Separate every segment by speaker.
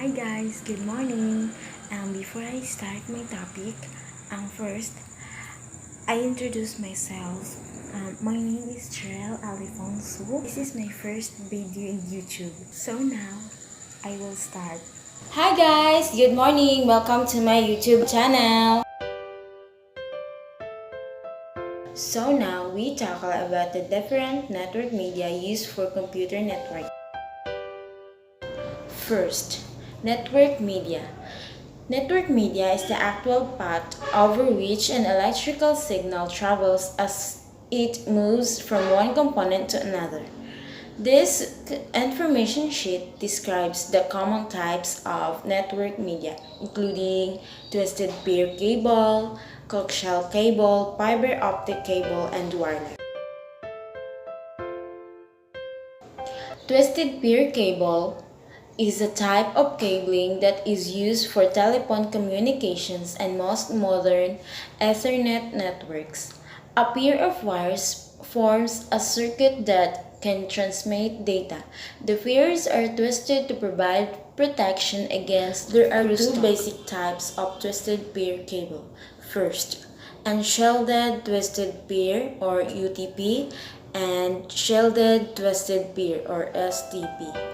Speaker 1: Hi guys, good morning. Before I start my topic, first I introduce myself. My name is Cherelle Alifonso. This is my first video in YouTube. So now I will start.
Speaker 2: Hi guys, good morning. Welcome to my YouTube channel. So now we tackle about the different network media used for computer network. First, network media. Network media is the actual path over which an electrical signal travels as it moves from one component to another. This information sheet describes the common types of network media, including twisted pair cable, coaxial cable, fiber optic cable, and wireless. Twisted pair cable is a type of cabling that is used for telephone communications and most modern Ethernet networks. A pair of wires forms a circuit that can transmit data. The pairs are twisted to provide protection against. There are two basic types of twisted pair cable. First, unshielded twisted pair or UTP and shielded twisted pair or STP.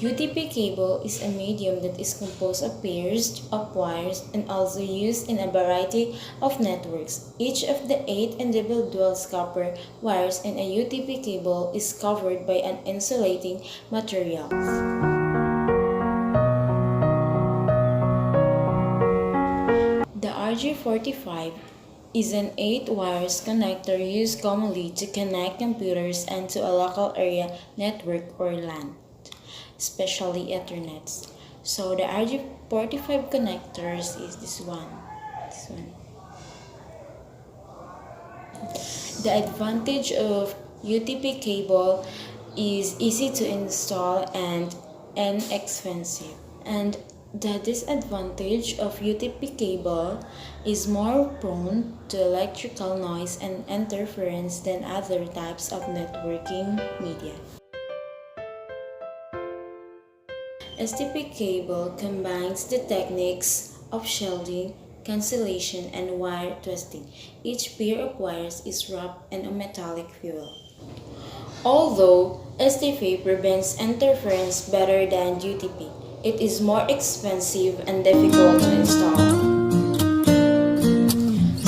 Speaker 2: UTP cable is a medium that is composed of pairs of wires and also used in a variety of networks. Each of the 8 individual copper wires in a UTP cable is covered by an insulating material. The RJ45 is an 8 wires connector used commonly to connect computers and to a local area network or LAN, especially Ethernets. So the RJ45 connectors is this one. The advantage of UTP cable is easy to install and inexpensive. And the disadvantage of UTP cable is more prone to electrical noise and interference than other types of networking media. STP cable combines the techniques of shielding, cancellation, and wire twisting. Each pair of wires is wrapped in a metallic fuel. Although STP prevents interference better than UTP, it is more expensive and difficult to install.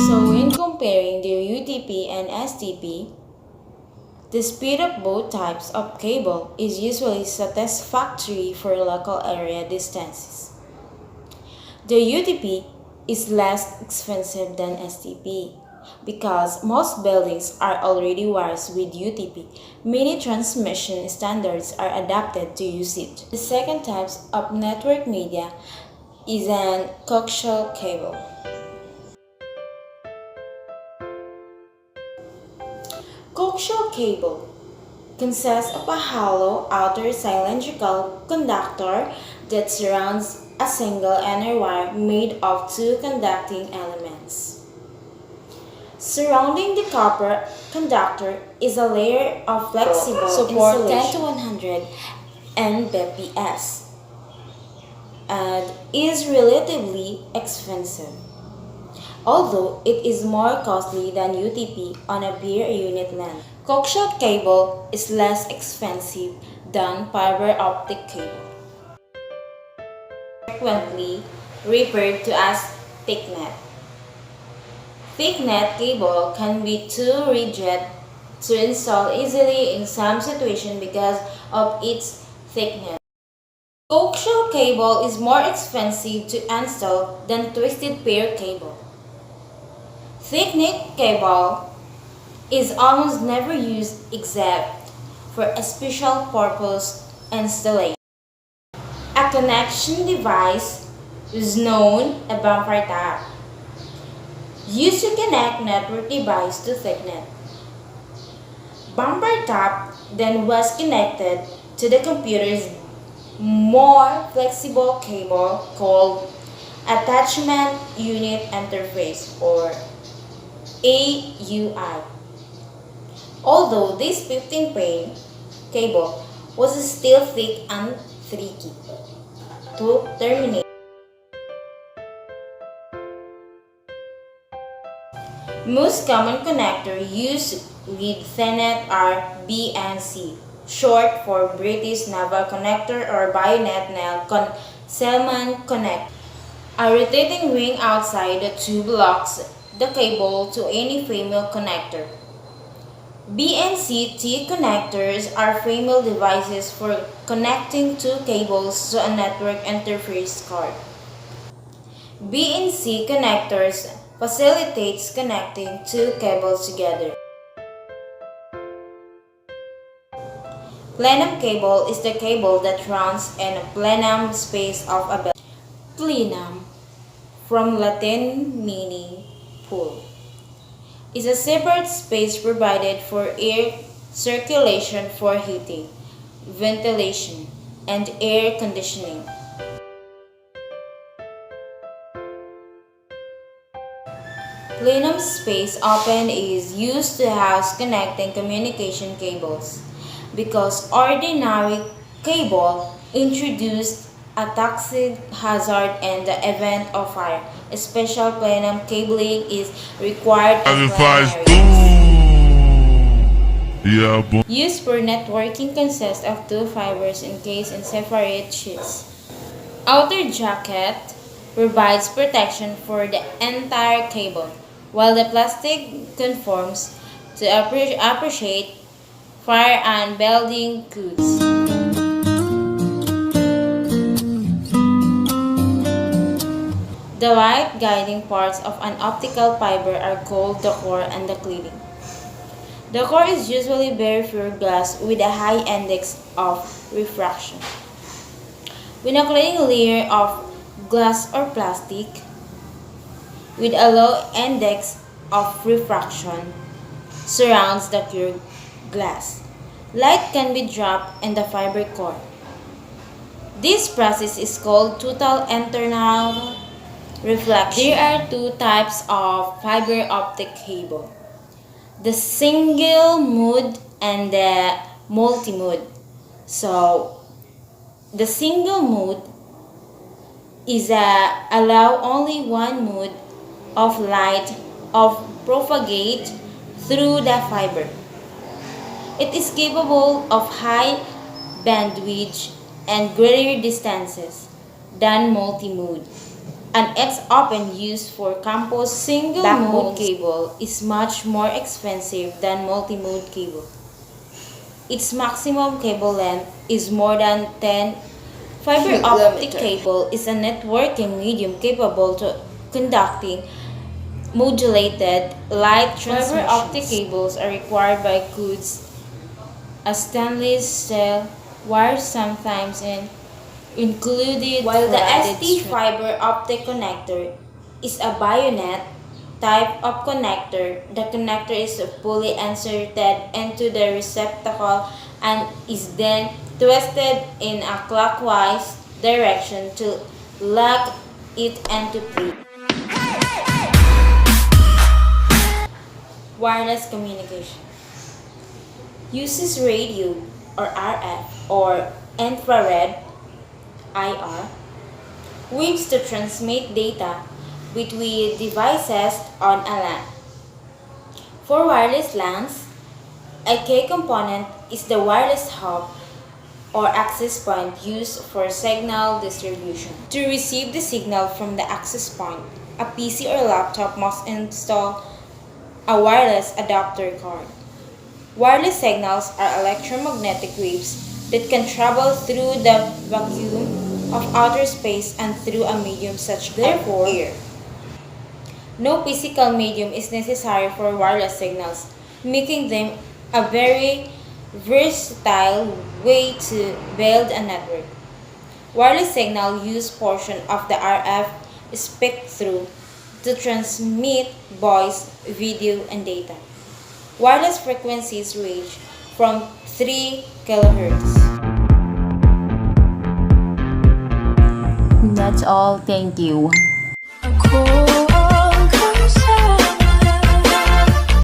Speaker 2: So when comparing the UTP and STP, the speed of both types of cable is usually satisfactory for local area distances. The UTP is less expensive than STP because most buildings are already wired with UTP. Many transmission standards are adapted to use it. The second type of network media is an coaxial cable. Coaxial cable consists of a hollow outer cylindrical conductor that surrounds a single inner wire made of two conducting elements. Surrounding the copper conductor is a layer of flexible support 10 to 100 Mbps and is relatively expensive, although it is more costly than UTP on a per unit length. Coaxial cable is less expensive than fiber optic cable, frequently referred to as thicknet. Thicknet cable can be too rigid to install easily in some situations because of its thickness. Coaxial cable is more expensive to install than twisted pair cable. Thicknet cable is almost never used except for a special purpose installation. A connection device is known as a bumper top, used to connect network device to thicknet. Bumper top then was connected to the computer's more flexible cable called Attachment Unit Interface or AUI. Although this 15-pin cable was still thick and tricky to terminate. Most common connectors used with Thenet are BNC, short for British Naval Connector or Bayonet Nail Selman Connector. A rotating ring outside the tube locks the cable to any female connector. BNC-T connectors are female devices for connecting two cables to a network interface card. BNC connectors facilitates connecting two cables together. Plenum cable is the cable that runs in a plenum space of a belt. Plenum, from Latin meaning pool, is a separate space provided for air circulation for heating, ventilation, and air conditioning. Plenum space open is used to house connecting communication cables because ordinary cable introduced a toxic hazard in the event of fire. Special plenum cabling is required in primary.
Speaker 3: Yeah, boy.
Speaker 2: Used for networking consists of two fibers encased in separate sheets. Outer jacket provides protection for the entire cable, while the plastic conforms to appreciate fire and welding goods. The white guiding parts of an optical fiber are called the core and the cladding. The core is usually very pure glass with a high index of refraction. When a cladding layer of glass or plastic with a low index of refraction surrounds the pure glass, light can be dropped in the fiber core. This process is called total internal reflection. There are two types of fiber optic cable: the single mode and the multi-mode. So, the single mode is allow only one mode of light of propagate through the fiber. It is capable of high bandwidth and greater distances than multi-mode, and its often used for campus. Single-mode cable is much more expensive than multi-mode cable. Its maximum cable length is more than 10. Fiber optic cable is a networking medium capable of conducting modulated light transmissions. Fiber optic cables are required by goods as stainless steel wires sometimes included, while the ST fiber optic connector is a bayonet type of connector. The connector is fully inserted into the receptacle and is then twisted in a clockwise direction to lock it into place. Wireless communication uses radio or RF or infrared IR waves to transmit data between devices on a LAN. For wireless LANs, a key component is the wireless hub or access point used for signal distribution. To receive the signal from the access point, a PC or laptop must install a wireless adapter card. Wireless signals are electromagnetic waves that can travel through the vacuum of outer space and through a medium such as air. No physical medium is necessary for wireless signals, making them a very versatile way to build a network. Wireless signals use portion of the RF spectrum to transmit voice, video, and data. Wireless frequencies range from 3 kHz.
Speaker 4: That's all. Thank you.
Speaker 1: Cool.